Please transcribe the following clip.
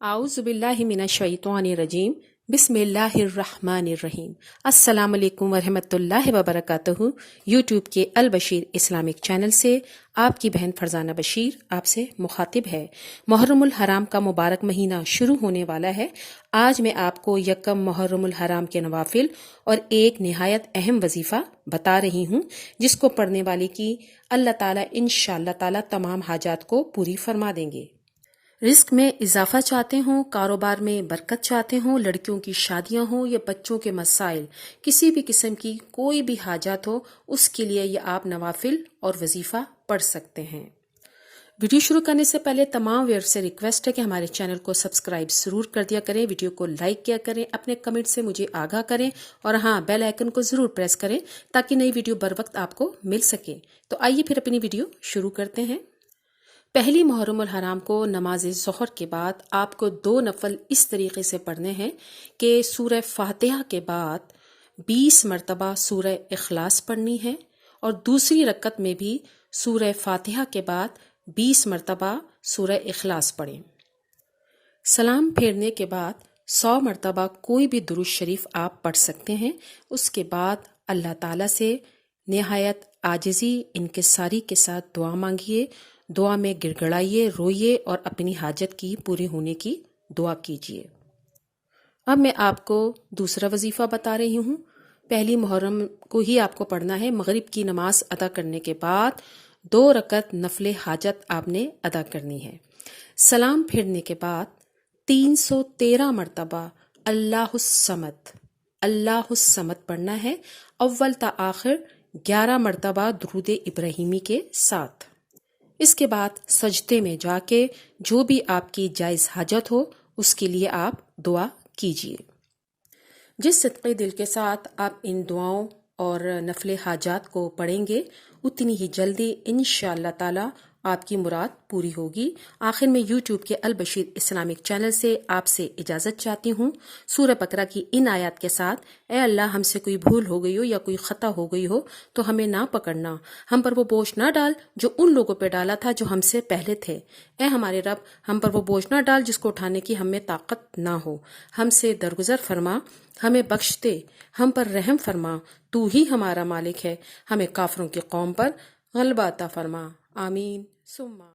اعوذ باللہ من الشیطان الرجیم بسم اللہ الرحمن الرحیم۔ السلام علیکم ورحمۃ اللہ وبرکاتہ۔ یوٹیوب کے البشیر اسلامک چینل سے آپ کی بہن فرزانہ بشیر آپ سے مخاطب ہے۔ محرم الحرام کا مبارک مہینہ شروع ہونے والا ہے۔ آج میں آپ کو یکم محرم الحرام کے نوافل اور ایک نہایت اہم وظیفہ بتا رہی ہوں، جس کو پڑھنے والے کی اللہ تعالیٰ انشاءاللہ تعالیٰ تمام حاجات کو پوری فرما دیں گے۔ رزق میں اضافہ چاہتے ہوں، کاروبار میں برکت چاہتے ہوں، لڑکیوں کی شادیاں ہوں یا بچوں کے مسائل، کسی بھی قسم کی کوئی بھی حاجات ہو، اس کے لیے یہ آپ نوافل اور وظیفہ پڑھ سکتے ہیں۔ ویڈیو شروع کرنے سے پہلے تمام ویئر سے ریکویسٹ ہے کہ ہمارے چینل کو سبسکرائب ضرور کر دیا کریں، ویڈیو کو لائک کیا کریں، اپنے کمنٹ سے مجھے آگاہ کریں اور ہاں بیل آئیکن کو ضرور پریس کریں تاکہ نئی ویڈیو بر وقت آپ کو مل سکے۔ تو آئیے پھر اپنی ویڈیو شروع کرتے ہیں۔ پہلی محرم الحرام کو نماز ظہر کے بعد آپ کو 2 نفل اس طریقے سے پڑھنے ہیں کہ سورہ فاتحہ کے بعد 20 مرتبہ سورہ اخلاص پڑھنی ہے اور دوسری رکعت میں بھی سورہ فاتحہ کے بعد 20 مرتبہ سورہ اخلاص پڑھیں۔ سلام پھیرنے کے بعد 100 مرتبہ کوئی بھی درود شریف آپ پڑھ سکتے ہیں۔ اس کے بعد اللہ تعالیٰ سے نہایت عاجزی انکساری کے ساتھ دعا مانگیے، دعا میں گڑ گڑائیے، روئیے اور اپنی حاجت کی پوری ہونے کی دعا کیجیے۔ اب میں آپ کو دوسرا وظیفہ بتا رہی ہوں۔ پہلی محرم کو ہی آپ کو پڑھنا ہے۔ مغرب کی نماز ادا کرنے کے بعد 2 رکعت نفل حاجت آپ نے ادا کرنی ہے۔ سلام پھیرنے کے بعد 313 مرتبہ اللہ الصمد اللہ الصمد پڑھنا ہے، اول تا آخر 11 مرتبہ درود ابراہیمی کے ساتھ۔ اس کے بعد سجدے میں جا کے جو بھی آپ کی جائز حاجت ہو اس کے لیے آپ دعا کیجیے۔ جس صدقے دل کے ساتھ آپ ان دعاؤں اور نفل حاجات کو پڑھیں گے اتنی ہی جلدی انشاءاللہ تعالی آپ کی مراد پوری ہوگی۔ آخر میں یوٹیوب کے البشیر اسلامک چینل سے آپ سے اجازت چاہتی ہوں سورہ بقرہ کی ان آیات کے ساتھ۔ اے اللہ، ہم سے کوئی بھول ہو گئی ہو یا کوئی خطا ہو گئی ہو تو ہمیں نہ پکڑنا، ہم پر وہ بوجھ نہ ڈال جو ان لوگوں پہ ڈالا تھا جو ہم سے پہلے تھے۔ اے ہمارے رب، ہم پر وہ بوجھ نہ ڈال جس کو اٹھانے کی ہم میں طاقت نہ ہو، ہم سے درگزر فرما، ہمیں بخش دے، ہم پر رحم فرما، تو ہی ہمارا مالک ہے، ہمیں کافروں کی قوم پر غلبہ عطا فرما، آمین ثم